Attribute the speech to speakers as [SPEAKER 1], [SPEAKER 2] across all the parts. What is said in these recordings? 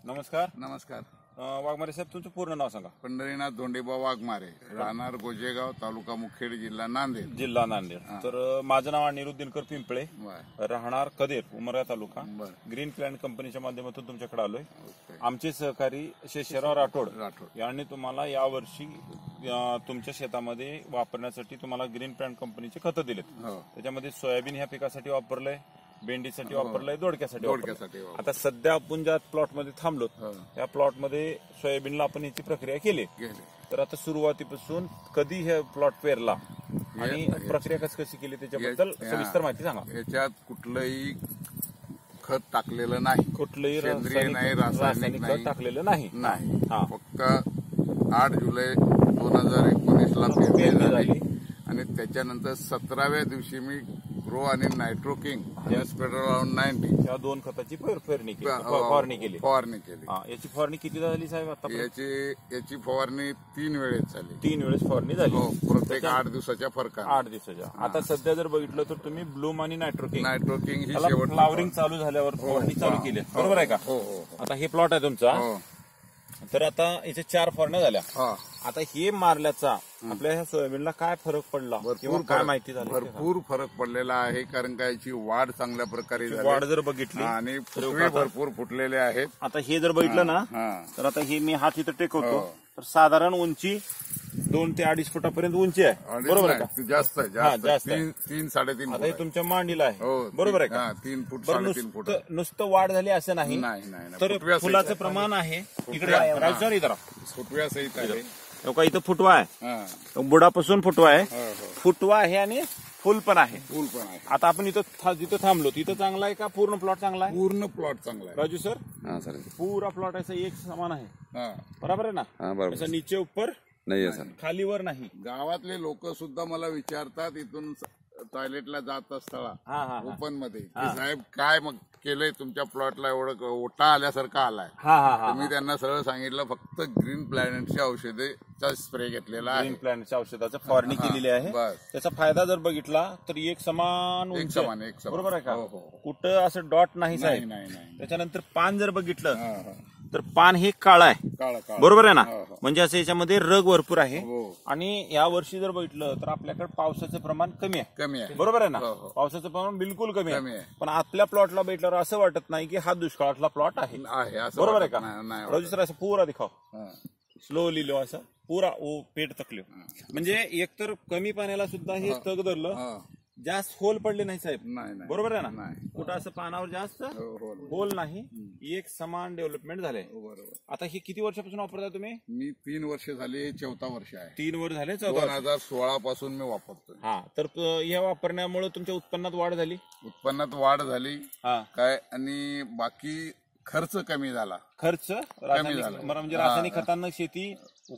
[SPEAKER 1] नमस्कार.
[SPEAKER 2] नमस्कार.
[SPEAKER 1] वाघमारे साहेब, तुमचं पूर्ण नाव सांगा.
[SPEAKER 2] पंढरीनाथ धोंडेबा वाघमारे, राहणार गोजेगाव, तालुका मुखेड, जिल्हा नांदेड.
[SPEAKER 1] जिल्हा नांदेड. तर माझं नाव अनिरुद्ध दिनकर पिंपळे, राहणार कदेर, उमरगा तालुका. ग्रीन प्लॅन कंपनीच्या माध्यमातून तुमच्याकडे आलोय. आमचे सहकारी शेषराव राठोड यांनी तुम्हाला यावर्षी तुमच्या शेतामध्ये वापरण्यासाठी तुम्हाला ग्रीन प्लॅन कंपनीचे खतं दिलेत. त्याच्यामध्ये सोयाबीन ह्या पिकासाठी वापरलंय, भेंडीसाठी वापरलंय, दोडक्यासाठी. आता सध्या आपण ज्या प्लॉट मध्ये थांबलो त्या प्लॉट मध्ये सोयाबीनला आपण याची प्रक्रिया केली. तर आता सुरुवातीपासून कधी हे प्लॉट पेरला आणि प्रक्रिया कशी केली त्याच्याबद्दल सविस्तर माहिती सांगा.
[SPEAKER 2] याच्यात कुठलंही खत टाकलेलं नाही,
[SPEAKER 1] कुठलंही
[SPEAKER 2] सेंद्रिय नाही, रासायनिक
[SPEAKER 1] खत टाकलेलं नाही.
[SPEAKER 2] फक्त 8 जुलै 2019 ला पेरणी झाली आणि त्याच्यानंतर 17व्या दिवशी मी ग्रो आणि नायट्रो किंग पेट्रोल 90
[SPEAKER 1] या दोन खताची फवारणी केली. याची फवारणी किती झाली साहेब? आता
[SPEAKER 2] याची फवारणी 3 वेळेस झाली.
[SPEAKER 1] 3 वेळेस फवारणी झाली,
[SPEAKER 2] प्रत्येक 8 दिवसाच्या फरकाने.
[SPEAKER 1] 8 दिवसाच्या. आता सध्या जर बघितलं तर तुम्ही ब्लूम आणि नायट्रो किंग
[SPEAKER 2] ही शेवट
[SPEAKER 1] फ्लावरिंग चालू झाल्यावर फवारणी चालू केली, बरोबर आहे का? आता हे प्लॉट आहे तुमचा. तर आता याच्या 4 फवारण्या झाल्या. आता हे मारल्याचा आपल्या ह्या सोयाबीनला काय फरक पडला किंवा काय माहिती झाली?
[SPEAKER 2] भरपूर फरक पडलेला आहे, कारण का याची वाढ चांगल्या प्रकारे झाली.
[SPEAKER 1] वाढ जर बघितली
[SPEAKER 2] आणि फुटवे भरपूर फुटलेले आहेत.
[SPEAKER 1] आता हे जर बघितलं ना, तर आता हे मी हात इथं टेकवतो तर साधारण उंची 2 ते 2.5 फुटापर्यंत उंची आहे, बरोबर आहे का?
[SPEAKER 2] जास्त आहे. 3-3.5
[SPEAKER 1] आता हे तुमच्या मांडीला आहे, बरोबर आहे का?
[SPEAKER 2] 3 फूट 3.5 फूट.
[SPEAKER 1] नुसतं वाढ झाली असं नाही, तर फुलाचं प्रमाण आहे. इकडे राजसर इथं
[SPEAKER 2] फुटव्या सहित आहे.
[SPEAKER 1] इथं फुटवा आहे, बुडापासून फुटवा आहे, फुटवा आहे आणि फुल पण आहे. आता आपण जिथं थांबलो तिथं चांगला आहे का पूर्ण प्लॉट चांगला आहे?
[SPEAKER 2] पूर्ण प्लॉट चांगला आहे
[SPEAKER 1] राजू सर. पूरा प्लॉट ऐसा एक समान आहे, बरोबर आहे ना? ऐसा नीचे ऊपर नाही आहे, खालीवर नाही.
[SPEAKER 2] गावातले लोक सुद्धा मला विचारतात इथून टॉयलेटला जात असताना ओपन मध्ये, साहेब काय मग केलंय तुमच्या प्लॉटला, एवढं ओटा आल्यासारखा आलाय. मी त्यांना सरळ सांगितलं फक्त ग्रीन प्लॅनेटच्या औषधेचा स्प्रे घेतलेला आहे.
[SPEAKER 1] ग्रीन प्लॅनेटच्या औषधाचा फवारणी केलेली आहे. त्याचा फायदा जर बघितला तर एक समान, बरोबर आहे का? कुठं असं डॉट नाही साहेब. त्याच्यानंतर पान जर बघितलं तर पान हे काळं आहे, बरोबर आहे ना? म्हणजे असं याच्यामध्ये रग भरपूर आहे. आणि या वर्षी जर बघितलं तर आपल्याकडे पावसाचं प्रमाण कमी आहे, बरोबर आहे ना? पावसाचं प्रमाण बिलकुल कमी आहे. पण आपल्या प्लॉटला बघितल्यावर असं वाटत नाही की हा दुष्काळातला प्लॉट आहे, बरोबर आहे का? रजिस्टर असं पुरा दिखाव, स्लोली लो असं पुरा पेट तकलो. म्हणजे एकतर कमी पाण्याला सुद्धा हे तग धरलं, जास्त होल पडले नाही साहेब, बरोबर आहे ना? कुठं असं पानावर जास्त होल नाही, एक समान डेव्हलपमेंट झाले. आता हे किती वर्षापासून वापरता तुम्ही?
[SPEAKER 2] मी 3 वर्ष झाले, 4थं वर्ष आहे.
[SPEAKER 1] 3 वर्ष झाले,
[SPEAKER 2] 2016 पासून मी वापरतो.
[SPEAKER 1] तर या वापरण्यामुळे तुमच्या उत्पन्नात वाढ झाली?
[SPEAKER 2] उत्पन्नात वाढ झाली काय, आणि बाकी खर्च कमी झाला.
[SPEAKER 1] खर्च कमी झाला म्हणजे रासायनिक खतांना शेती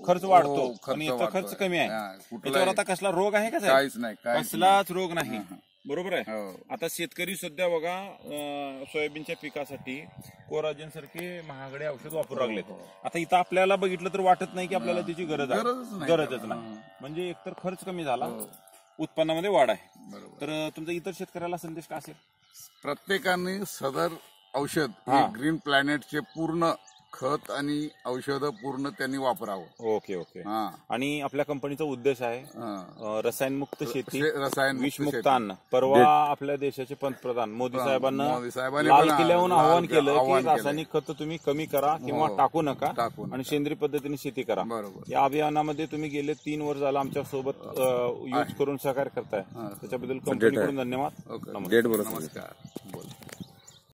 [SPEAKER 1] खर्च वाढतो आणि याचा खर्च कमी आहे. त्याच्यावर आता कसला रोग आहे का?
[SPEAKER 2] काहीच नाही,
[SPEAKER 1] कसलाच रोग नाही, बरोबर आहे. आता शेतकरी सध्या बघा सोयाबीनच्या पिकासाठी कोराजेन सारखे महागडे औषध वापरू लागलेत. आता इथं आपल्याला बघितलं तर वाटत नाही की आपल्याला त्याची गरजच नाही. म्हणजे एकतर खर्च कमी झाला, उत्पन्नामध्ये वाढ आहे. तर तुमचा इतर शेतकऱ्याला संदेश काय असेल?
[SPEAKER 2] प्रत्येकाने सदर औषध ग्रीन प्लॅनेटचे पूर्ण खत आणि औषध पूर्ण त्यांनी वापरावं.
[SPEAKER 1] ओके. आणि आपल्या कंपनीचा उद्देश आहे रसायनमुक्त शेती, विषमुक्त अन्न. परवा आपल्या देशाचे पंतप्रधान मोदी साहेबांना लाल किल्ल्याहून आवाहन केलं की रासायनिक खत तुम्ही कमी करा किंवा टाकू नका आणि सेंद्रिय पद्धतीने शेती करा. या अभियानामध्ये तुम्ही गेले 3 वर्ष झाला आमच्या सोबत यूज करून सहकार्य करताय, त्याच्याबद्दल कंपनीकडून धन्यवाद.
[SPEAKER 2] नमस्कार.